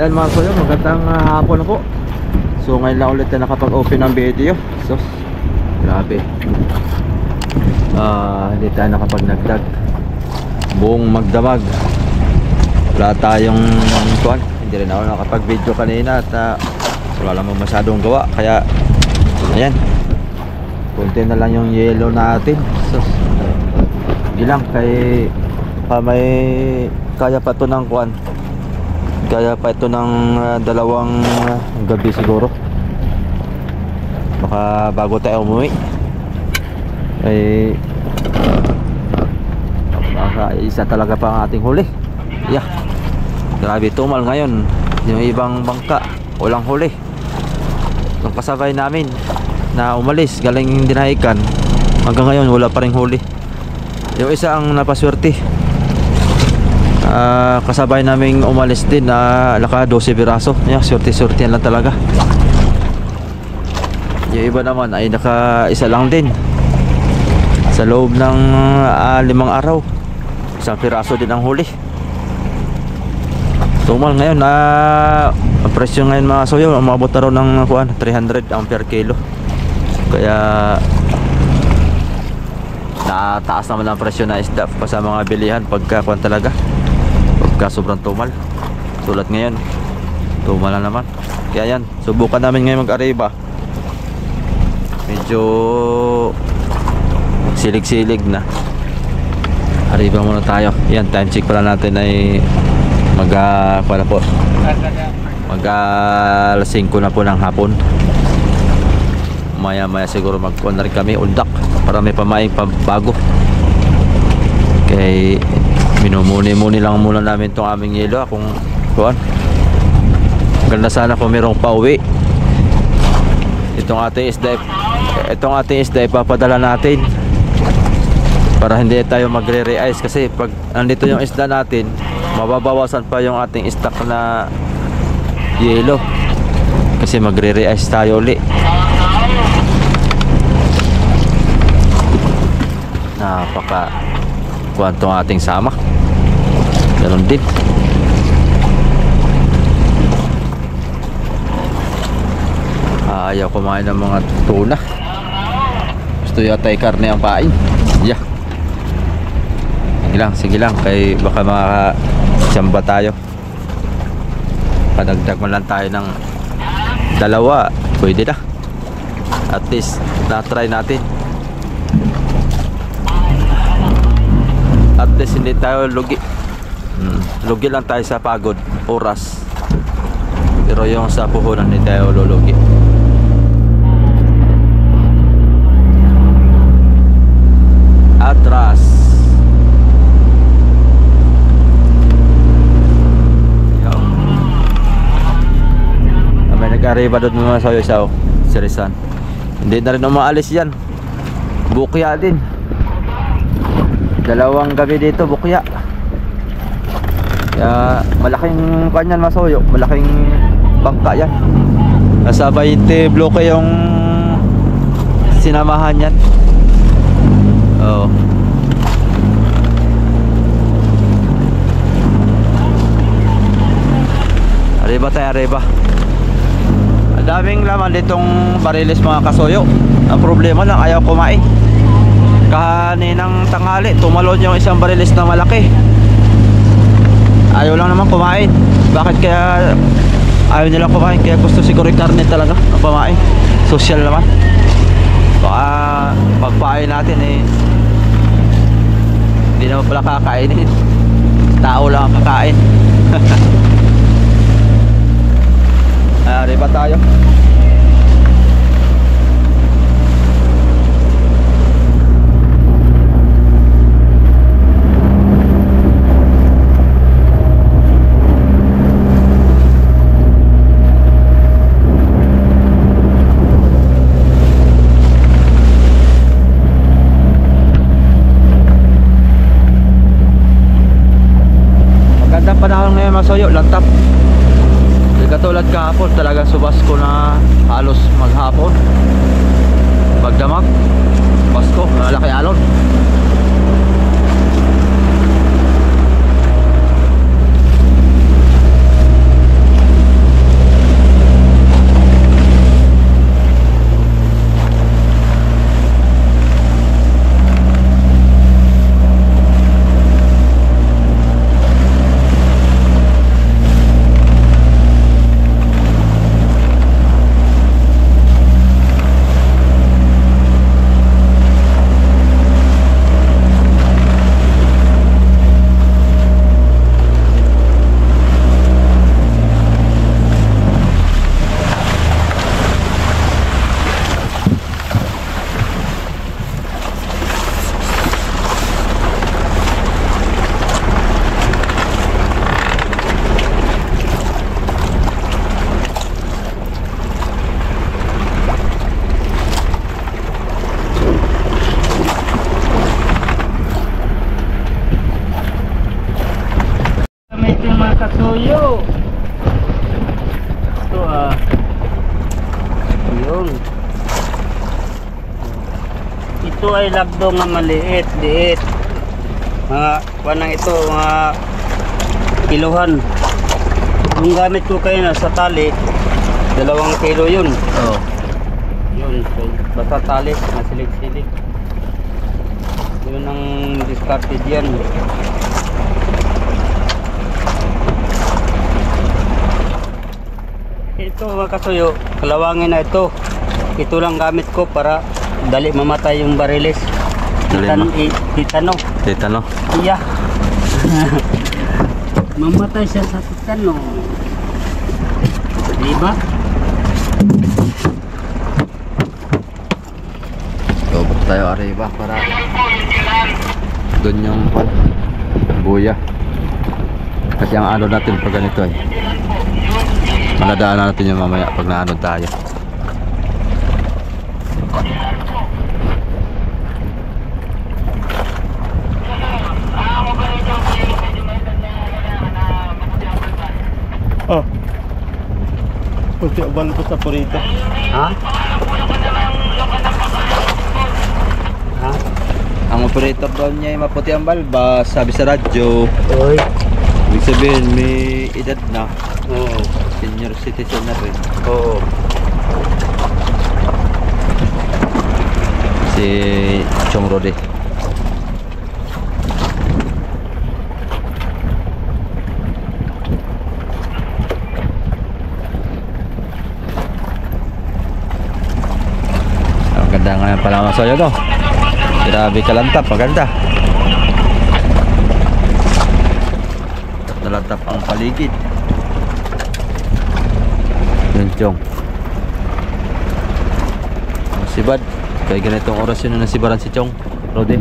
Yan mga kuya, magandang hapon na po. So ngayon lang ulit na nakapag-open ng video. So grabe, hindi tayo nakapag-nagdag. Buong magdamag wala tayong kuwan. Hindi rin ako nakapag-video kanina at wala naman masyadong gawa. Kaya ayan, kunti na lang yung yellow natin. So hindi lang kay may kaya pa to ng kuwan. Kaya pa ito ng dalawang gabi siguro. Baka bago tayo umuwi ay baka isa talaga pa ang ating huli. Yeah, grabe tumal ngayon. Yung ibang bangka walang huli. Yung kasabay namin na umalis galing Dinahican, hanggang ngayon wala pa ring huli. Yung isa ang napaswerte, kasabay naming umalis din na naka 12 piraso. Yeah, swerte-swerte lang talaga. Yung iba naman ay naka isa lang din sa loob ng 5 araw. Isang piraso din ang huli. Tumal ngayon na ang presyo ngayon mga soyo, umabot na raw ng 300 ang per kilo. Kaya nataas naman ang presyo na isda pa sa mga bilihan pagka kuwan talaga, pagka sobrang tumal. Tulad ngayon, tumal na naman. Kaya yan, subukan namin ngayon mag-ariba. Medyo silig-silig na. Ariba muna tayo. Yan, time check pala natin ay pala po, alas 5 na po ng hapon. Maya maya siguro magkuhan na rin kami undak para may pamaing pabago. Kaya minumuni-muni lang muna namin itong aming yelo. Kung kuhan, ganda sana kung merong pauwi. Itong ating isda ipapadala natin para hindi tayo magre-re-ice. Kasi pag andito yung isda natin, mababawasan pa yung ating stock na yelo kasi magre-re-ice tayo uli. Napaka kuwantong ating sama, ganun din. Ayaw kumain ng mga tuna. Gusto yata ay karne ang pain. Yeah, sige lang kay baka makachamba tayo. Padagdag mo lang tayo ng 2, pwede na. At least na-try natin. At least hindi tayo lugi. Lugi lang tayo sa pagod, oras. Pero yung sa puhunan hindi tayo lulugi. Atras. May nag-arriba doon mga sayo-sayo, Serisan. Hindi na rin umaalis yan. Bukya din. 2 gabi dito, bukya. Kaya malaking kanyan masoyo, malaking bangka yan. Nasa 20 bloke yung sinamahan yan. Oo. Arriba tayo, arriba. Ang daming laman ditong bariles mga kasoyo. Ang problema lang, ayaw kumain. Kaninang tanghali tumalon yung isang bariles na malaki. Ayaw lang naman kumain. Bakit kaya ayaw nila kumain? Kaya gusto siguro yung karne talaga ang kumain. Social naman. Baka pagpain natin hindi naman pala kakainin. Tao lang ang kakain. Arriba tayo. Magandang panahon ngayon masoyo, lantap. Katulad kahapon, talagang subas ko na halos maghapon. Pagdamag, Pasko, malaki alon. natin mga kasuyo. Ito yun. Ito ay labdo nga maliit, liit. Mga panang ito, mga kiluhan. Yung gamit ko kayo na sa tali, 2 kilo yun. Oo. Yun, so, basta tali, masilig-silig. Yun ang discarded yan. Ito mga kasuyo, kalawangin na ito. Ito lang gamit ko para dali mamatay yung bariles. Titano. Titano. Iya. Mamatay siya sa titano. Diba? Lobot tayo arriba para doon yung buya. Kasi ang ano natin pag ganito ay manadaanan natin yung mamaya pag naano tayo. Oh. Kunti uban ko sa purito. Ha? Ha? Ang operator doon niya ay maputi ang balbas, sabi sa radyo. Oy. Ibig sabihin may edad na, Oo. senior citizen na rin. Oo. Si Chong Rode. Ang ganda nga pala ang masoyo to. Grabe kalantap, maganda. Nalantap ang paligid. Yun, Chong. Ang sibad. Kaya ganitong oras yun na nasibaran si Chong Rode.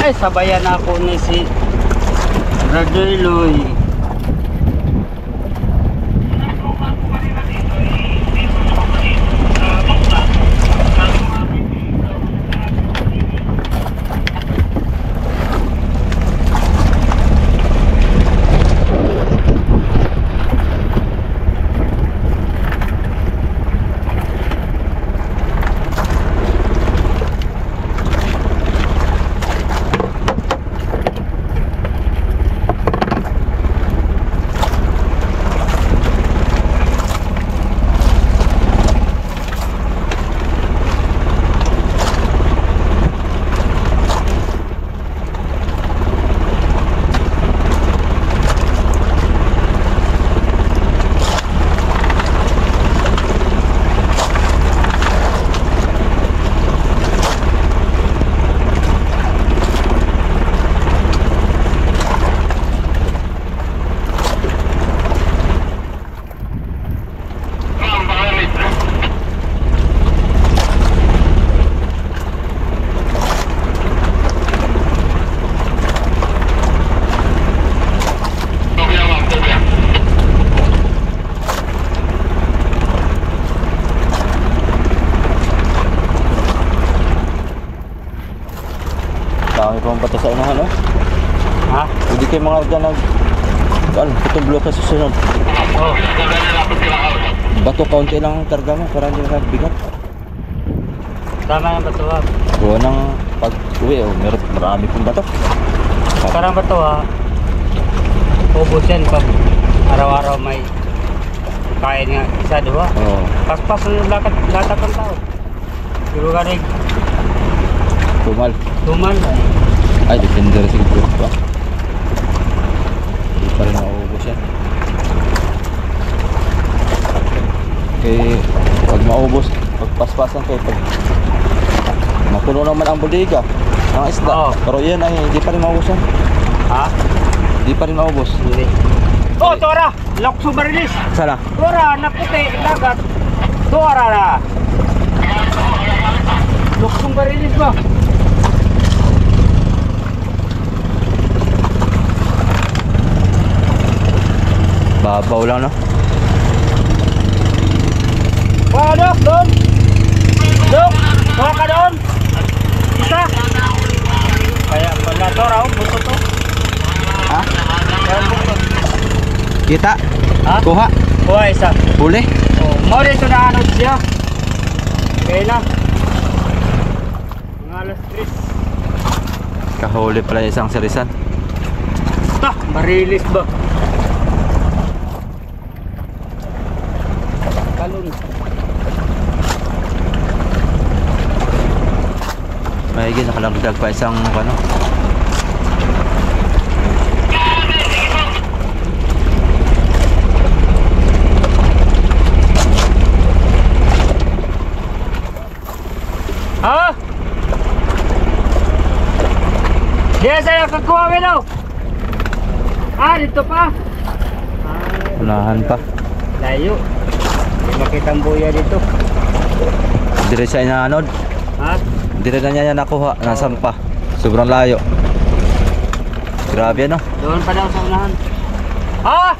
Ay, sabayan ako ni si Radoy. Dami pang bata sa unahan, oh. Ha? Hindi kayo mga dyan nag... Putong bloke sa susunod. Oh. Bato, kaunti lang ang karga mo para hindi ka bigat. Tama yung bato ha. Gawa ng pag-uwi, oh, meron marami pong bato. Karang bato ha. Ubus yan pag araw-araw may kain nga isa, di ba? Oo. Paspas yung lakat ng tao. Pero galing Tumal. tuman. Ay, depende rin siguro pa. Hindi pa rin mauubos yan. Okay, pag maubos, pagpaspasan kayo, pag mapuno naman ang bodega, ang isda. Oo. Pero yan ay hindi pa rin maubos yan. Ha? Hindi pa rin maubos. Hindi. Oh, Tora! Lakso barilis! Sana? Tora, naputi, dagat. Tora na! Luksong barilis ba? Babaw lang, no? Oh, Dok! Doon! Dok! Kuha ka doon! Isa! Kaya pala, Tora, oh, buto to. Ha? Kaya buto. Kita? Ha? Kuha? Kuha isa. Huli? Oh, mo dito na ano siya. Kaya na. Mga alas 3. Kahuli pala yung isang sirisan. Ta, barilis ba? Kalon. Mahigit nakalagdag pa isang ano. Ha? Diyan saya kakuha mo. Ah, dito pa. Unahan pa. Layo. Hindi makita ang buya dito. Dire siya inaanod. Ha? Dire na niya nakuha. Nasampa. Sobrang layo. Grabe, no? Doon pa daw sa unahan. Ha?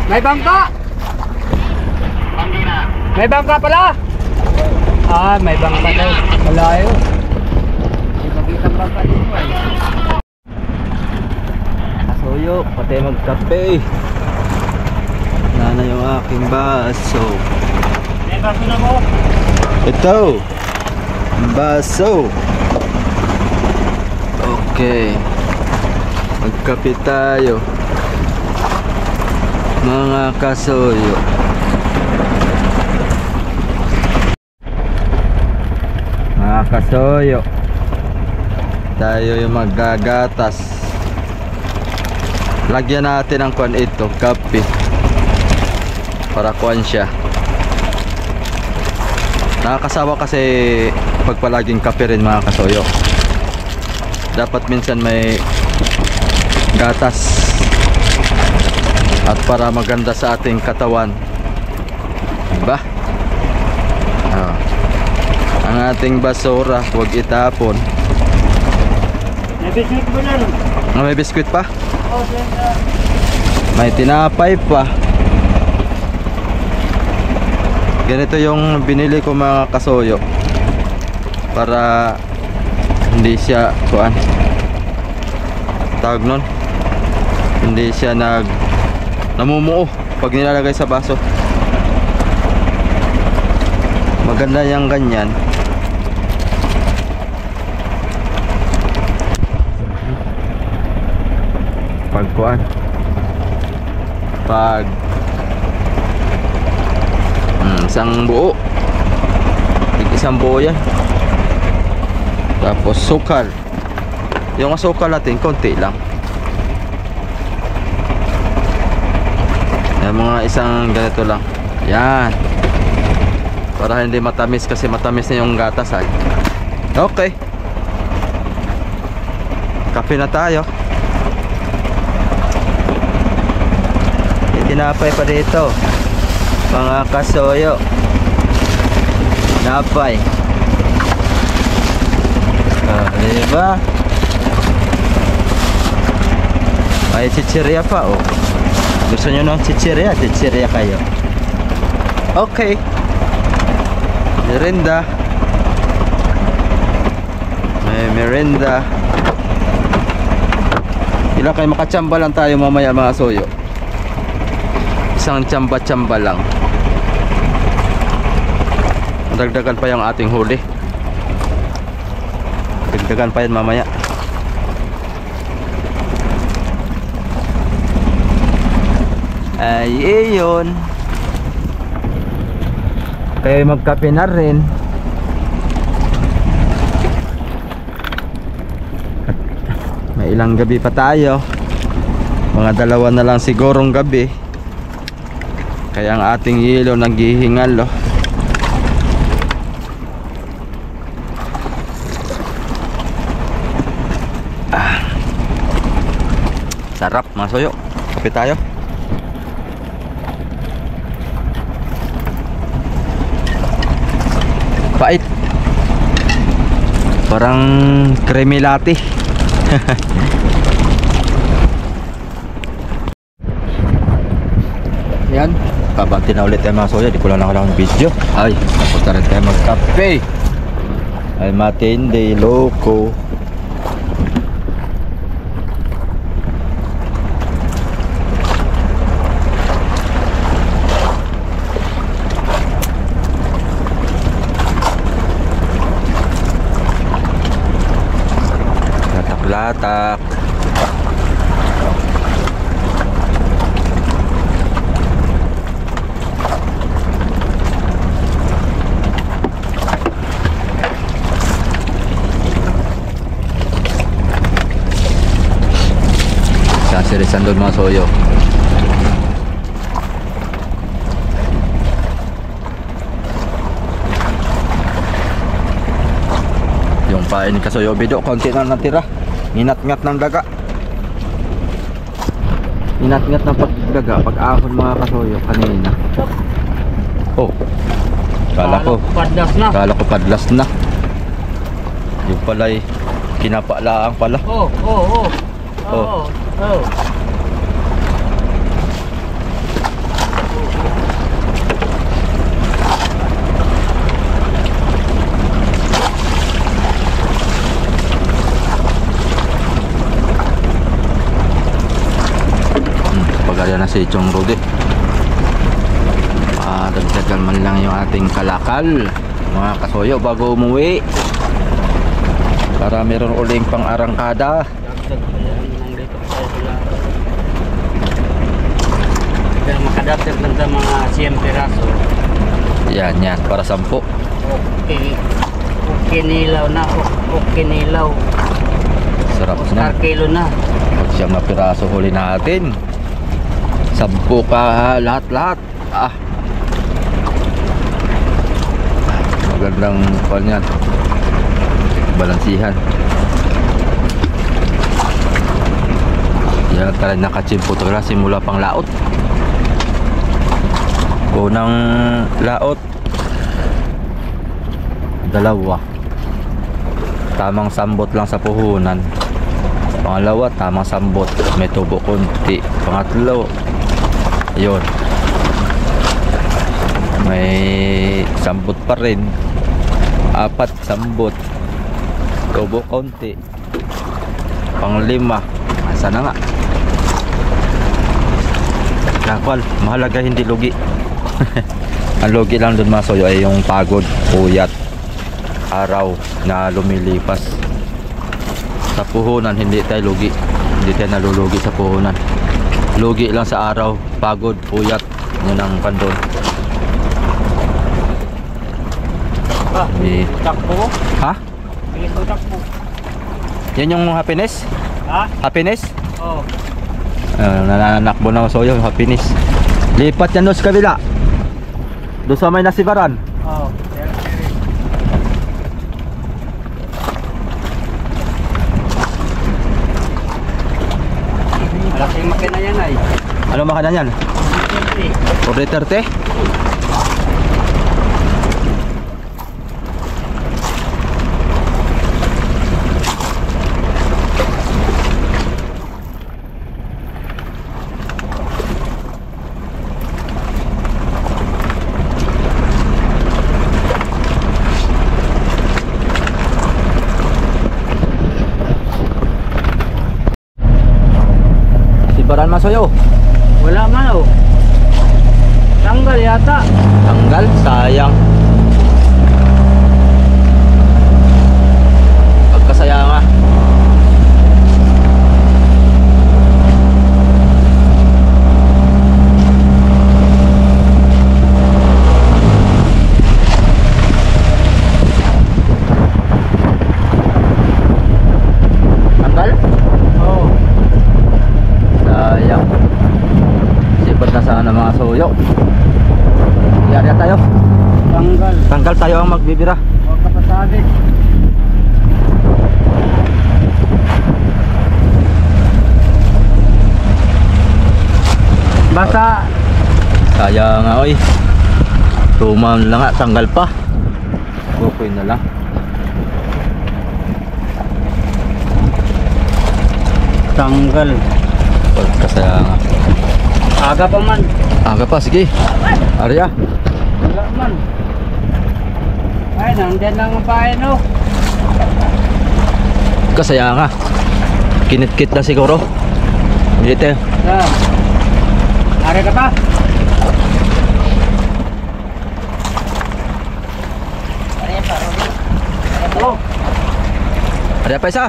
May bangka! May bangka pala! Ah, may bangka daw. Malayo. Hindi makita ang bangka dito ay. Kasuyo, pati magkape. Nana yung aking baso. May baso na mo. Ito. Ang baso. Okay. Magkape tayo. Mga kasuyo. Mga kasuyo. Tayo yung maggagatas. Lagyan natin ng kuwan ito, kape. Para kuwan siya. Nakakasawa kasi pagpalaging kape rin mga kasuyo. Dapat minsan may gatas. At para maganda sa ating katawan. Diba? Oh. Ang ating basura, huwag itapon. May biscuit mo na. May biskuit pa? Oh, sir. May tinapay pa. Ganito yung binili ko mga kasuyo. Para hindi siya kuan. Tawag nun. Hindi siya namumuo pag nilalagay sa baso. Maganda yung ganyan. Pagkuan. Pag isang buo. Isang buo yan. Tapos sukal. Yung asukal natin konti lang. Yan, mga isang ganito lang. Yan. Para hindi matamis kasi matamis na yung gatas ay. Okay. Kape na tayo. Tinapay pa dito. Mga kasuyo. Tinapay. Diba? May chichirya pa oh. Gusto nyo ng chichirya? Chichirya kayo. Okay. Merenda. May merenda. Ilang kayo makatsamba lang tayo mamaya mga soyo. Isang tsamba-tsamba lang. Dagdagan pa yung ating huli. Dagdagan pa yan mamaya. Ay, iyon. Kaya magkape na rin. May ilang gabi pa tayo. Mga 2 na lang sigurong gabi. Kaya ang ating yelo naghihingal, oh. Sarap mga soyo. Kape tayo. Pait. Parang creamy latte. Yan. Pabanti na ulit tayo mga soyo. Di ko lang ng video. Ay, napunta rin tayo magkape. Ay matindi, loko. Latak. Sasirisan doon mga soyo. Yung pain kasoyo bido, konti na natira. Inat-ngat ng daga. Inat-ngat ng pagdaga pag-ahon mga kasoyo kanina. Oh. Kala ko padlas na. Yung pala'y kinapalaang pala. Oh. Pagkaya na si Chong Rudy. Dagdagan man lang yung ating kalakal mga kasoyo bago umuwi para meron uling pang arangkada. Kaya makadapter lang sa mga 100 piraso. Yan para 10. Okay nilaw na. Okay nilaw. Sarap na. Kilo na. Pag 9 piraso huli natin. 10 ka lahat-lahat. Magandang call yan. Balansihan. Yan tayo nakachimpo talaga simula pang laot. Unang laot 2. Tamang sambot lang sa puhunan. Pangalawa tamang sambot, may tubo konti. Pangatlo yun, may sambot pa rin. 4 sambot, tubo konti. Pang-5 asa na nga. Nakwal, mahalaga hindi lugi. Ang lugi lang dun mga soyo ay yung pagod, puyat, araw na lumilipas. Sa puhunan hindi tayo lugi. Hindi tayo nalulugi sa puhunan. Lugi lang sa araw, pagod, puyat. Yun ang pandon. Takbo. Ha? Bilis mo takbo. Yan yung happiness? Ha? Happiness? Oo. Nananakbo na so yung happiness. Lipat yan doon sa kabila. Doon sa may nasibaran. Oo. Malaking makina yan ay. Ano makina yan? 430? Ibaran masoyo. Wala man oh. Tanggal yata. Tanggal, sayang. Pagkasaya nga. Tanggal? Oh. Sayang. Sipat na sana mga soyo. Yari tayo. Tanggal. Tanggal tayo ang magbibira. Huwag ka pasabi. Basta. Sayang nga oy. Tumaon lang nga, tanggal pa. Okay na lang. Tanggal. Pagkasaya nga. Aga pa man. Aga pa, sige. Arya. Wala man. Ay, nandyan lang ang bahay no. Kasaya nga. Kinit-kit na siguro. Hindi tayo. Ari ka pa? Oh, Arya pa isa.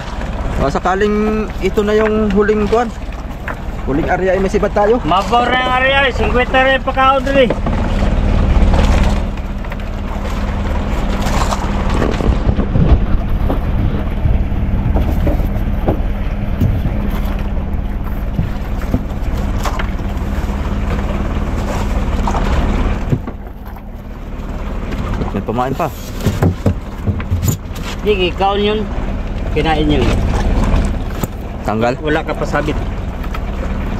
O, sakaling ito na yung huling kuwan. Huling area ay masibat tayo. mabor na yung area. 50 rin pa kao dali. May pamain pa. Sige, kaon yun. Kinain yun. Tanggal. Wala ka pa sabit.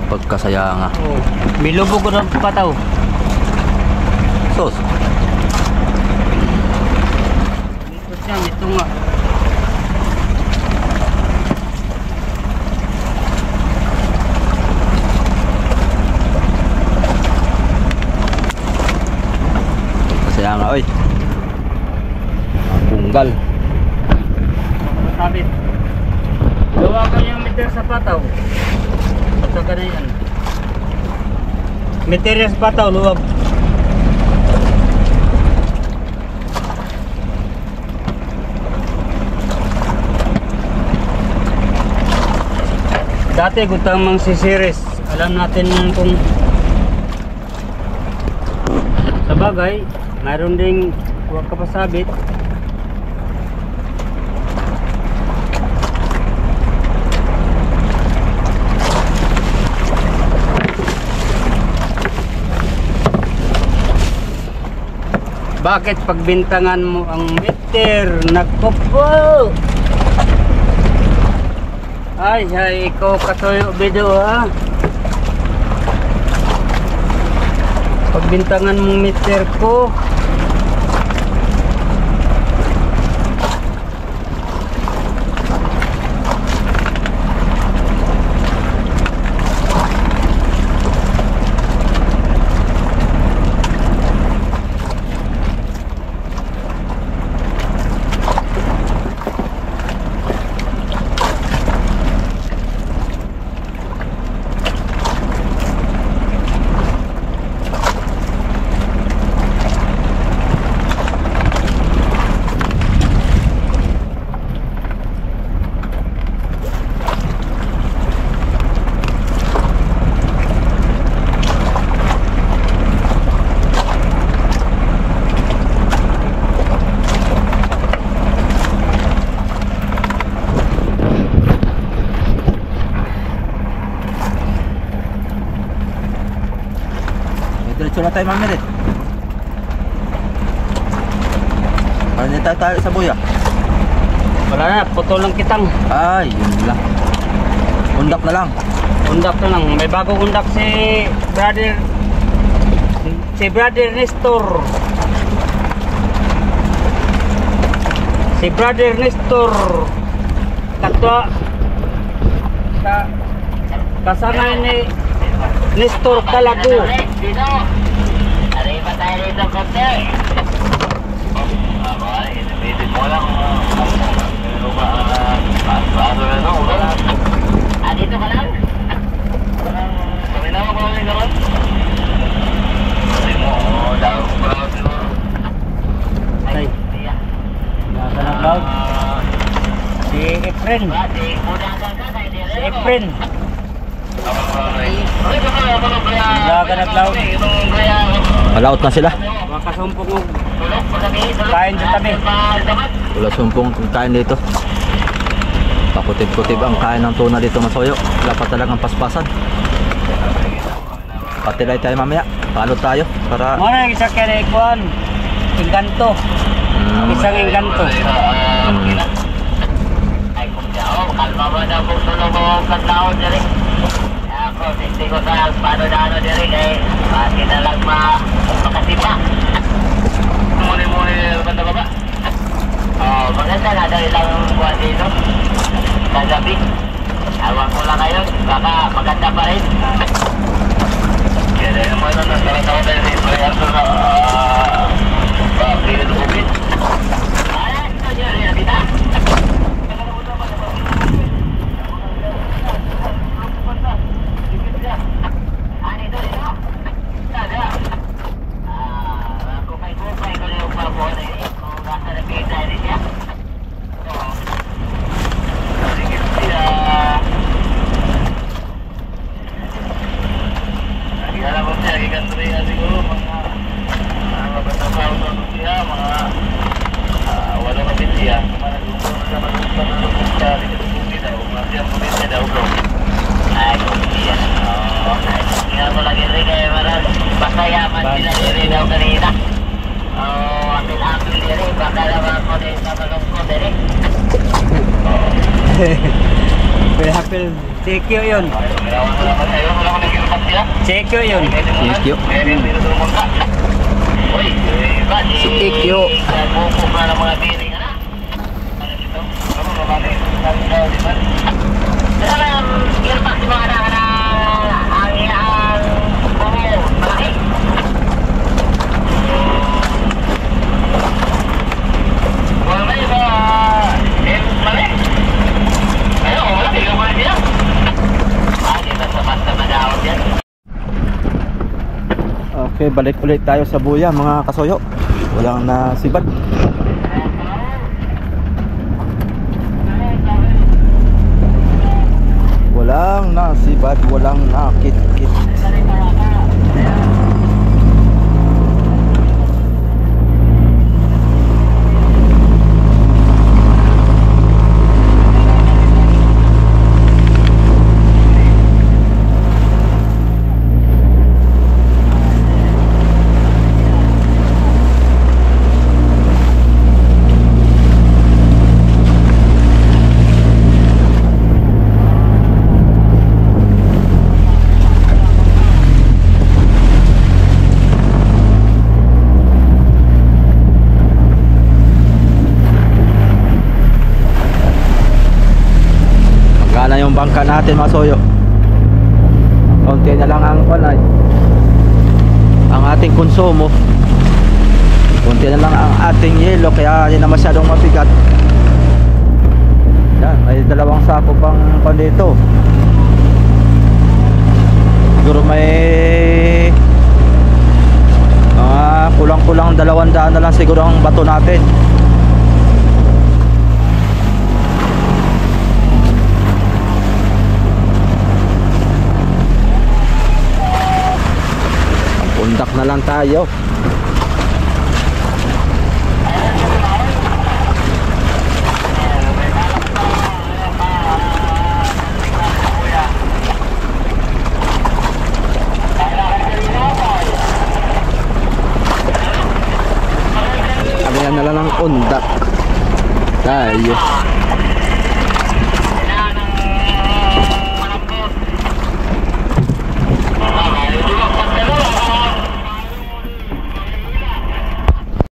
Pagkasaya nga. Oh. Bilubog ko ng pataw. Sos. Dito siya, ito nga. Pagkasaya nga oy. Ang punggal. Sabit. Gawa ka yung meter sa pataw. Ito ka na yan. Meter sa pataw, luwag. Dati gutang mang sisiris. Alam natin yun kung sa bagay, mayroon ding huwag ka pa sabit. Bakit pagbintangan mo ang meter? Nakopo! Ay, ikaw katuyo video ha. Pagbintangan mong meter ko. Diretso na tayo mamilit. Para hindi tayo sa buya. Wala na, putol lang kitang. Ay, yun lang. Undak na lang. Undak na lang. May bagong undak si brother Nestor. Si brother Nestor. Katwa kasama ni Nestor Calago. Dito ka lang? rin. Laga naglaw. Malaot na sila. Mga kasumpong og kain sa tabi. Wala sumpong kain dito. Pakutib-kutib ang kain ng tuna dito, Masoyo. Wala pa talagang paspasan. Patilay tayo mamaya. Palot tayo para Muna yung isa kaya ikuan. Engkanto. Isang engkanto. Kalma mo na kung sunog mo ang katao diri. Ako, hindi ko sa paano na ano diri kay bakit na lang makasipa. Muni-muni banda ba ba? Oh, maganda na dahil lang buwan dito. Kagabi. Awan ko lang ngayon, baka maganda pa rin. Kaya naman na nagkakatawa tayo sa Israel na pilit ubit. Ay, ito nyo rin natin. Hapil, Sekyo yun. Sekyo yun. Thank you. Si Ikyo. Okay, balik ulit tayo sa buya mga kasoyo. Walang nasibad. Walang nasibad, walang nakit-kit. Na yung bangka natin, Masoyo. Konti na lang ang palay. Ang ating konsumo. Konti na lang ang ating yelo, kaya hindi na masyadong mabigat. Yan, may dalawang sako pang dito. Siguro may kulang-kulang 200 na lang siguro ang bato natin. Pundak na lang tayo.